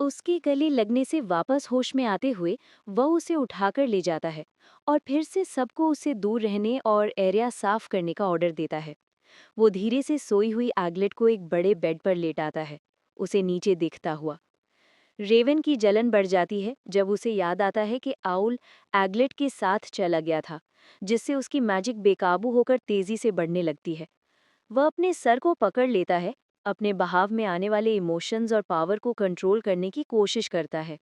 उसके गले लगने से वापस होश में आते हुए वह उसे उठाकर ले जाता है और फिर से सबको उसे दूर रहने और एरिया साफ करने का ऑर्डर देता है। वो धीरे से सोई हुई एग्लेट को एक बड़े बेड पर लेटाता है, उसे नीचे देखता हुआ। रेवन की जलन बढ़ जाती है जब उसे याद आता है कि आउल एग्लेट के साथ चला गया था, जिससे उसकी मैजिक बेकाबू होकर तेजी से बढ़ने लगती है। वह अपने सर को पकड़ लेता है, अपने बहाव में आने वाले इमोशंस और पावर को कंट्रोल करने की कोशिश करता है।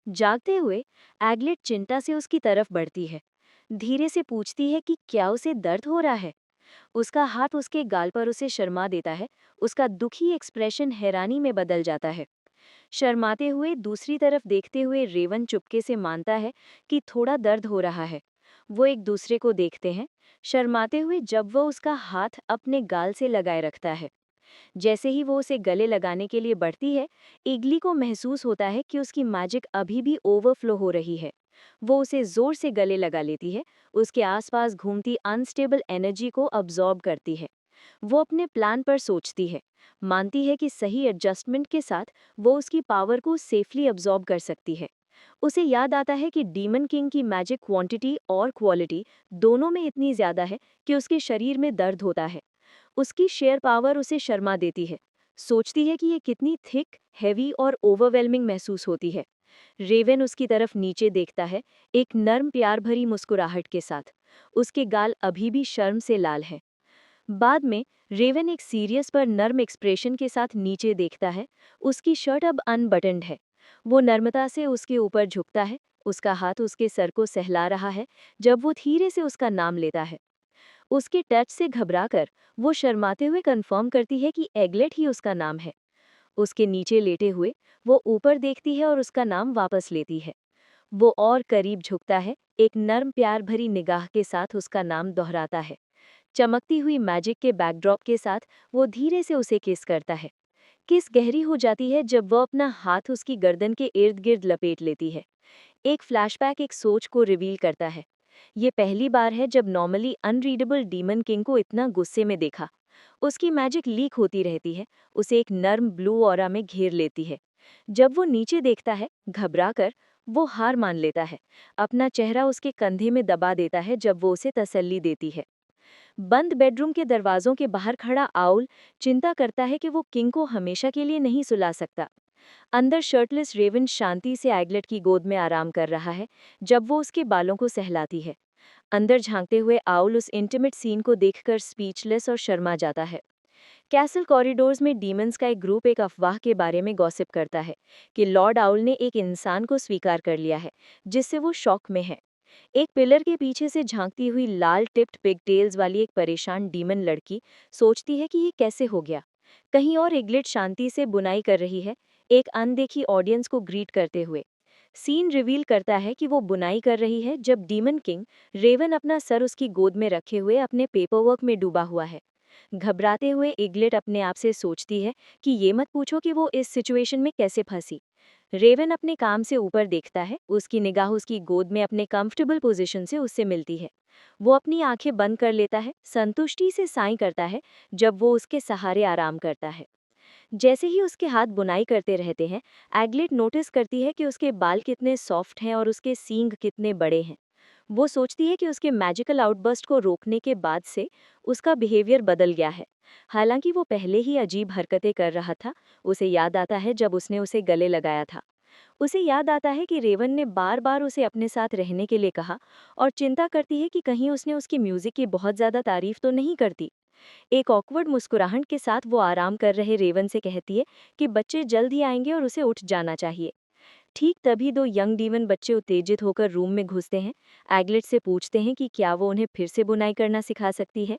जागते हुए एग्लेट चिंता से उसकी तरफ बढ़ती है, धीरे से पूछती है कि क्या उसे दर्द हो रहा है। उसका हाथ उसके गाल पर उसे शर्मा देता है, उसका दुखी एक्सप्रेशन हैरानी में बदल जाता है। शर्माते हुए दूसरी तरफ देखते हुए रेवन चुपके से मानता है कि थोड़ा दर्द हो रहा है। वो एक दूसरे को देखते हैं, शर्माते हुए जब वह उसका हाथ अपने गाल से लगाए रखता है। जैसे ही वो उसे गले लगाने के लिए बढ़ती है, इगली को महसूस होता है कि उसकी मैजिक अभी भी ओवरफ्लो हो रही है। वो उसे जोर से गले लगा लेती है, उसके आसपास घूमती अनस्टेबल एनर्जी को अब्जॉर्ब करती है। वो अपने प्लान पर सोचती है, मानती है कि सही एडजस्टमेंट के साथ वो उसकी पावर को सेफली अब्जॉर्ब कर सकती है। उसे याद आता है कि डीमन किंग की मैजिक क्वांटिटी और क्वालिटी दोनों में इतनी ज्यादा है कि उसके शरीर में दर्द होता है। उसकी शेयर पावर उसे शर्मा देती है, सोचती है कि ये कितनी थिक, हैवी और ओवरवेलमिंग महसूस होती है। रेवन उसकी तरफ नीचे देखता है, एक नर्म प्यार भरी मुस्कुराहट के साथ। उसके गाल अभी भी शर्म से लाल हैं। बाद में रेवन एक सीरियस पर नर्म एक्सप्रेशन के साथ नीचे देखता है। उसकी शर्ट अब अनबटन्ड है। वो नर्मता से उसके ऊपर झुकता है, उसका हाथ उसके सर को सहला रहा है जब वो धीरे से उसका नाम लेता है। उसके टच से घबराकर वो शर्माते हुए कंफर्म करती है कि एगलेट ही उसका नाम है। उसके नीचे लेटे हुए वो ऊपर देखती है और उसका नाम वापस लेती है। वो और करीब झुकता है, एक नर्म प्यार भरी निगाह के साथ उसका नाम दोहराता है। चमकती हुई मैजिक के बैकड्रॉप के साथ वो धीरे से उसे किस करता है। किस गहरी हो जाती है जब वो अपना हाथ उसकी गर्दन के इर्द गिर्द लपेट लेती है। एक फ्लैशबैक एक सोच को रिवील करता है। ये पहली बार है जब नॉर्मली अनरीडेबल डीमन किंग को इतना गुस्से में देखा। उसकी मैजिक लीक होती रहती है, उसे एक नर्म ब्लू ऑरा में घेर लेती है। जब वो नीचे देखता है, घबरा कर वो हार मान लेता है। अपना चेहरा उसके कंधे में दबा देता है जब वो उसे तसल्ली देती है। बंद बेडरूम के दरवाजों के बाहर खड़ा आउल चिंता करता है कि वो किंग को हमेशा के लिए नहीं सुला सकता। अंदर शर्टलेस रेवन शांति से एगलेट की गोद में आराम कर रहा है जब वो उसके बालों को सहलाती है। अंदर झांकते हुए आउल उस इंटीमेट सीन को देखकर स्पीचलेस और शर्मा जाता है। कैसल कॉरिडोर्स में डीमंस का एक ग्रुप एक अफवाह के बारे में गॉसिप करता है कि लॉर्ड आउल ने एक इंसान को स्वीकार कर लिया है, जिससे वो शॉक में है। एक पिलर के पीछे से झांकती हुई लाल टिप्ड पिगटेल्स वाली एक परेशान डीमन लड़की सोचती है कि ये कैसे हो गया। कहीं और इग्लिट शांति से बुनाई कर रही है, एक अनदेखी ऑडियंस को ग्रीट करते हुए। सीन रिवील करता है कि वो बुनाई कर रही है जब डीमन किंग रेवन अपना सर उसकी गोद में रखे हुए अपने पेपरवर्क में डूबा हुआ है। घबराते हुए इग्लेट अपने आप से सोचती है कि ये मत पूछो कि वो इस सिचुएशन में कैसे फंसी। रेवन अपने काम से ऊपर देखता है, उसकी निगाह उसकी गोद में अपने कंफर्टेबल पोजीशन से उससे मिलती है। वो अपनी आंखें बंद कर लेता है, संतुष्टि से साईं करता है जब वो उसके सहारे आराम करता है। जैसे ही उसके हाथ बुनाई करते रहते हैं, एग्लेट नोटिस करती है कि उसके बाल कितने सॉफ्ट हैं और उसके सींग कितने बड़े हैं। वो सोचती है कि उसके मैजिकल आउटबर्स्ट को रोकने के बाद से उसका बिहेवियर बदल गया है। हालांकि वो पहले ही अजीब हरकतें कर रहा था। उसे याद आता है जब उसने उसे गले लगाया था। उसे याद आता है कि रेवन ने बार बार उसे अपने साथ रहने के लिए कहा, और चिंता करती है कि कहीं उसने उसकी म्यूजिक की बहुत ज्यादा तारीफ तो नहीं करती। एक ऑकवर्ड मुस्कुराहट के साथ वो आराम कर रहे रेवन से कहती है कि बच्चे जल्द ही आएंगे और उसे उठ जाना चाहिए। ठीक तभी दो यंग डीमन बच्चे उत्तेजित होकर रूम में घुसते हैं। एग्लेट से पूछते हैं कि क्या वो उन्हें फिर से बुनाई करना सिखा सकती है।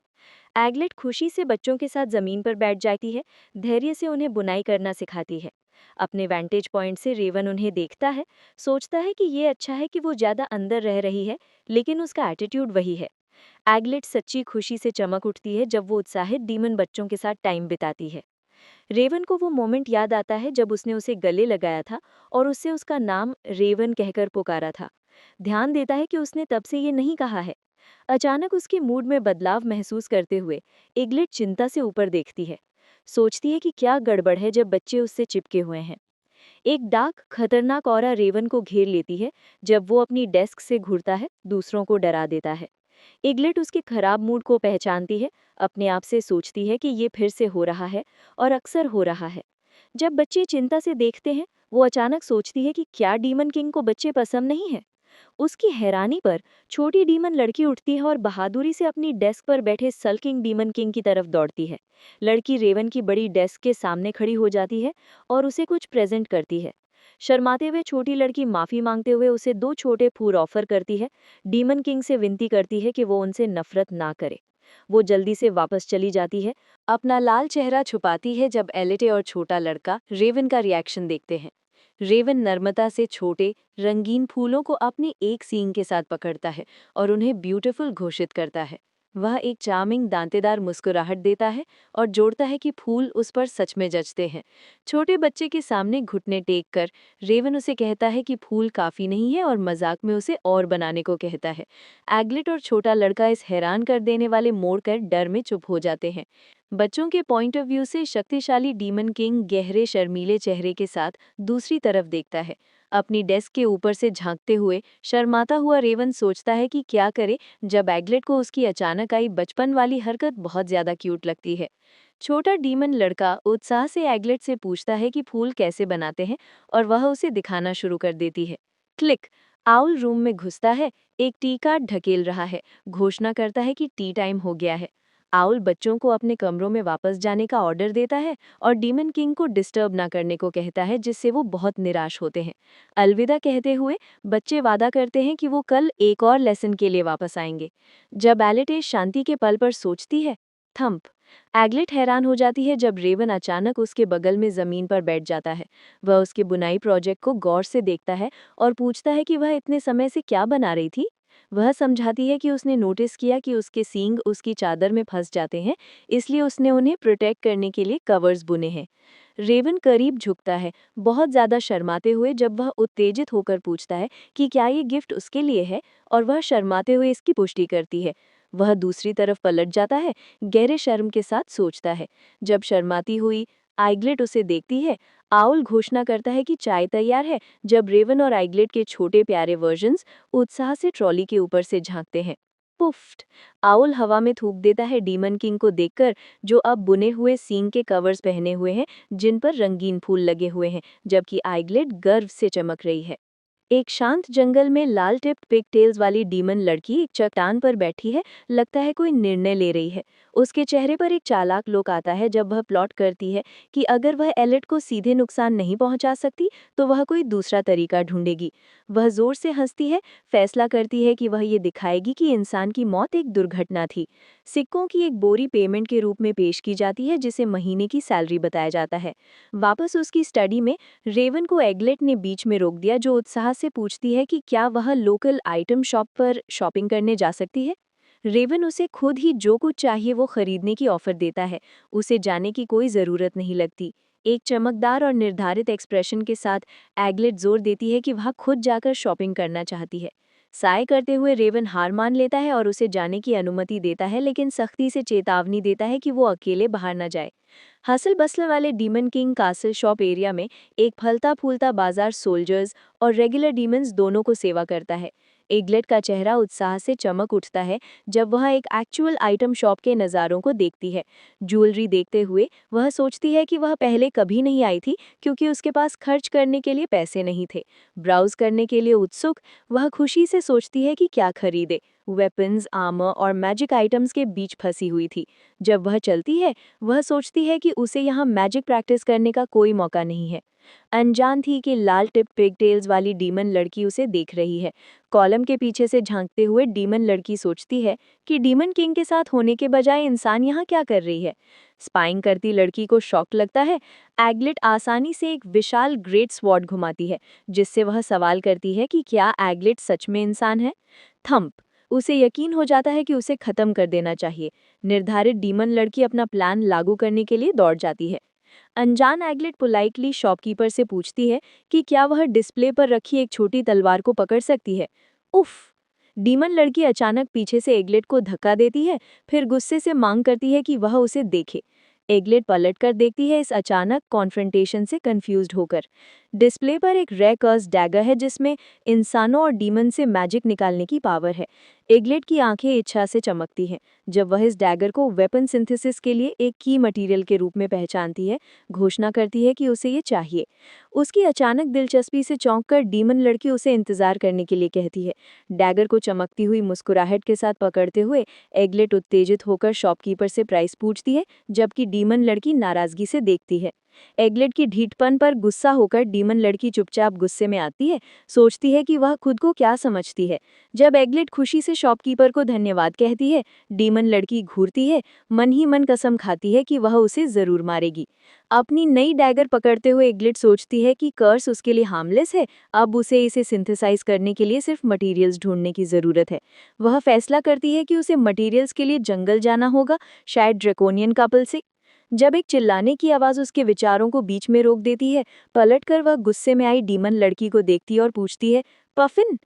एग्लेट खुशी से बच्चों के साथ जमीन पर बैठ जाती है, धैर्य से उन्हें बुनाई करना सिखाती है। अपने वैंटेज पॉइंट से रेवन उन्हें देखता है, सोचता है कि ये अच्छा है कि वो ज्यादा अंदर रह रही है, लेकिन उसका एटीट्यूड वही है। एग्लेट सच्ची खुशी से चमक उठती है जब वो उत्साहित डीमन बच्चों के साथ टाइम बिताती है। रेवन को वो मोमेंट याद आता है जब उसने उसे गले लगाया था और उससे उसका नाम रेवन कहकर पुकारा था। ध्यान देता है कि उसने तब से ये नहीं कहा है। अचानक उसके मूड में बदलाव महसूस करते हुए इग्लेट चिंता से ऊपर देखती है। सोचती है कि क्या गड़बड़ है जब बच्चे उससे चिपके हुए हैं। एक डार्क खतरनाक ऑरा रेवन को घेर लेती है जब वो अपनी डेस्क से घूरता है, दूसरों को डरा देता है। एगलेट उसके खराब मूड को पहचानती है, अपने आप से सोचती है कि ये फिर से हो रहा है और अक्सर हो रहा है। जब बच्चे चिंता से देखते हैं, वो अचानक सोचती है कि क्या डीमन किंग को बच्चे पसंद नहीं है। उसकी हैरानी पर छोटी डीमन लड़की उठती है और बहादुरी से अपनी डेस्क पर बैठे सल्किंग डीमन किंग की तरफ दौड़ती है। लड़की रेवन की बड़ी डेस्क के सामने खड़ी हो जाती है और उसे कुछ प्रेजेंट करती है। शर्माते हुए छोटी लड़की माफी मांगते हुए उसे 2 छोटे फूल ऑफर करती है। डीमन किंग से विनती करती है कि वो उनसे नफरत ना करे। वो जल्दी से वापस चली जाती है, अपना लाल चेहरा छुपाती है जब एलिटे और छोटा लड़का रेवन का रिएक्शन देखते हैं। रेवन नर्मता से छोटे रंगीन फूलों को अपने एक सींग के साथ पकड़ता है और उन्हें ब्यूटीफुल घोषित करता है। वह एक चार्मिंग दांतेदार मुस्कुराहट देता है और जोड़ता है कि फूल उस पर सच में जचते हैं। छोटे बच्चे के सामने घुटने टेक कर रेवन उसे कहता है कि फूल काफी नहीं है और मजाक में उसे और बनाने को कहता है। एग्लेट और छोटा लड़का इस हैरान कर देने वाले मोड़ कर डर में चुप हो जाते हैं। बच्चों के पॉइंट ऑफ व्यू से शक्तिशाली डीमन किंग गहरे शर्मीले चेहरे के साथ दूसरी तरफ देखता है। अपनी डेस्क के ऊपर से झांकते हुए शर्माता हुआ रेवन सोचता है कि क्या करे, जब एग्लेट को उसकी अचानक आई बचपन वाली हरकत बहुत ज्यादा क्यूट लगती है। छोटा डीमन लड़का उत्साह से एग्लेट से पूछता है कि फूल कैसे बनाते हैं और वह उसे दिखाना शुरू कर देती है। क्लिक। आउल रूम में घुसता है, एक टी कार्ड ढकेल रहा है, घोषणा करता है कि टी टाइम हो गया है। आउल बच्चों को अपने कमरों में वापस जाने का ऑर्डर देता है और डीमन किंग को डिस्टर्ब ना करने को कहता है, जिससे वो बहुत निराश होते हैं। अलविदा कहते हुए बच्चे वादा करते हैं कि वो कल एक और लेसन के लिए वापस आएंगे। जब एलिटे शांति के पल पर सोचती है, थंप। एग्लेट हैरान हो जाती है जब रेवन अचानक उसके बगल में जमीन पर बैठ जाता है। वह उसके बुनाई प्रोजेक्ट को गौर से देखता है और पूछता है कि वह इतने समय से क्या बना रही थी। वह समझाती है कि उसने नोटिस किया कि उसके सींग उसकी चादर में फंस जाते हैं, इसलिए उसने उन्हें प्रोटेक्ट करने के लिए कवर्स बुने हैं। रेवन करीब झुकता है, बहुत ज्यादा शर्माते हुए, जब वह उत्तेजित होकर पूछता है कि क्या ये गिफ्ट उसके लिए है, और वह शर्माते हुए इसकी पुष्टि करती है। वह दूसरी तरफ पलट जाता है, गहरे शर्म के साथ सोचता है। जब शर्माती हुई आइग्लेट उसे देखती है, आउल घोषणा करता है कि चाय तैयार है। जब रेवन और आइग्लेट के छोटे प्यारे वर्जन्स उत्साह से ट्रॉली के ऊपर से झांकते हैं, पुफ्ट। आउल हवा में थूक देता है डीमन किंग को देखकर, जो अब बुने हुए सींग के कवर्स पहने हुए हैं जिन पर रंगीन फूल लगे हुए हैं, जबकि आइग्लेट गर्व से चमक रही है। एक शांत जंगल में लाल टिप्ड पिगटेल्स वाली डीमन लड़की एक चट्टान पर बैठी है, लगता है कोई निर्णय ले रही है। उसके चेहरे पर एक चालाक लुक आता है जब वह प्लॉट करती है कि अगर वह एलिट को सीधे नुकसान नहीं पहुंचा सकती तो वह कोई दूसरा तरीका ढूंढेगी। वह जोर से हंसती है, फैसला करती है कि वह ये दिखाएगी कि इंसान की मौत एक दुर्घटना थी। सिक्कों की एक बोरी पेमेंट के रूप में पेश की जाती है, जिसे महीने की सैलरी बताया जाता है। वापस उसकी स्टडी में रेवन को एग्लेट ने बीच में रोक दिया, जो उत्साह से पूछती है कि क्या वह लोकल आइटम शॉप पर शॉपिंग करने जा सकती है। रेवन उसे खुद ही जो कुछ चाहिए वो खरीदने की ऑफर देता है, उसे जाने की कोई ज़रूरत नहीं लगती। एक चमकदार और निर्धारित एक्सप्रेशन के साथ एग्लेट जोर देती है कि वह खुद जाकर शॉपिंग करना चाहती है। साय करते हुए रेवन हार मान लेता है और उसे जाने की अनुमति देता है, लेकिन सख्ती से चेतावनी देता है कि वो अकेले बाहर न जाए। हसल बसल वाले demon king castle shop area में एक फलता फूलता बाजार सोल्जर्स और रेगुलर डीमंस दोनों को सेवा करता है। एग्लेट का चेहरा उत्साह से चमक उठता है जब वह एक एक्चुअल आइटम शॉप के नज़ारों को देखती है। ज्वेलरी देखते हुए वह सोचती है कि वह पहले कभी नहीं आई थी, क्योंकि उसके पास खर्च करने के लिए पैसे नहीं थे। ब्राउज करने के लिए उत्सुक, वह खुशी से सोचती है कि क्या खरीदे। वेपन्स, आर्मर और मैजिक आइटम्स के बीच फंसी हुई थी। जब वह चलती है, वह सोचती है कि उसे यहाँ मैजिक प्रैक्टिस करने का कोई मौका नहीं है। अनजान थी कि लाल टिप पिगटेल्स वाली डीमन लड़की उसे देख रही है। कॉलम के पीछे से झांकते हुए डीमन लड़की सोचती है कि डीमन किंग के साथ होने के बजाय इंसान यहाँ क्या कर रही है। स्पाइंग करती लड़की को शॉक लगता है। एग्लेट आसानी से एक विशाल ग्रेट स्वॉर्ड घुमाती है, जिससे वह सवाल करती है कि क्या एग्लेट सच में इंसान है। थंप। उसे यकीन हो जाता है कि उसे खत्म कर देना चाहिए। निर्धारित डीमन लड़की अपना प्लान लागू करने के लिए दौड़ जाती है। अनजान एग्लेट पोलाइटली शॉपकीपर से पूछती है कि क्या वह डिस्प्ले पर रखी एक छोटी तलवार को पकड़ सकती है। उफ। डीमन लड़की अचानक पीछे से एग्लेट को धक्का देती है, फिर गुस्से से मांग करती है कि वह उसे देखे। एग्लेट पलटकर देखती है, इस अचानक कॉन्फ्रंटेशन से कंफ्यूज्ड होकर। डिस्प्ले पर एक रेयर कर्स डैगर है जिसमें इंसानों और डीमन से मैजिक निकालने की पावर है। एग्लेट की आंखें इच्छा से चमकती हैं जब वह इस डैगर को वेपन सिंथेसिस के लिए एक की मटेरियल के रूप में पहचानती है, घोषणा करती है कि उसे ये चाहिए। उसकी अचानक दिलचस्पी से चौंककर डीमन लड़की उसे इंतजार करने के लिए कहती है। डैगर को चमकती हुई मुस्कुराहट के साथ पकड़ते हुए एग्लेट उत्तेजित होकर शॉपकीपर से प्राइस पूछती है, जबकि डीमन लड़की नाराजगी से देखती है। एग्लेट की ढीठपन पर गुस्सा होकर डीमन लड़की चुपचाप गुस्से में आती है, सोचती है कि वह खुद को क्या समझती है। जब एग्लेट खुशी से शॉपकीपर को धन्यवाद कहती है, डीमन लड़की घूरती है, मन ही मन कसम खाती है कि वह उसे जरूर मारेगी। अपनी नई डैगर पकड़ते हुए एग्लेट सोचती है कि कर्स उसके लिए हार्मलेस है, अब उसे इसे सिंथेसाइज करने के लिए सिर्फ मटेरियल्स ढूंढने की जरूरत है। वह फैसला करती है कि उसे मटेरियल्स के लिए जंगल जाना होगा, शायद ड्रैकोनियन कपल से। जब एक चिल्लाने की आवाज उसके विचारों को बीच में रोक देती है, पलटकर वह गुस्से में आई डीमन लड़की को देखती है और पूछती है, पफिन,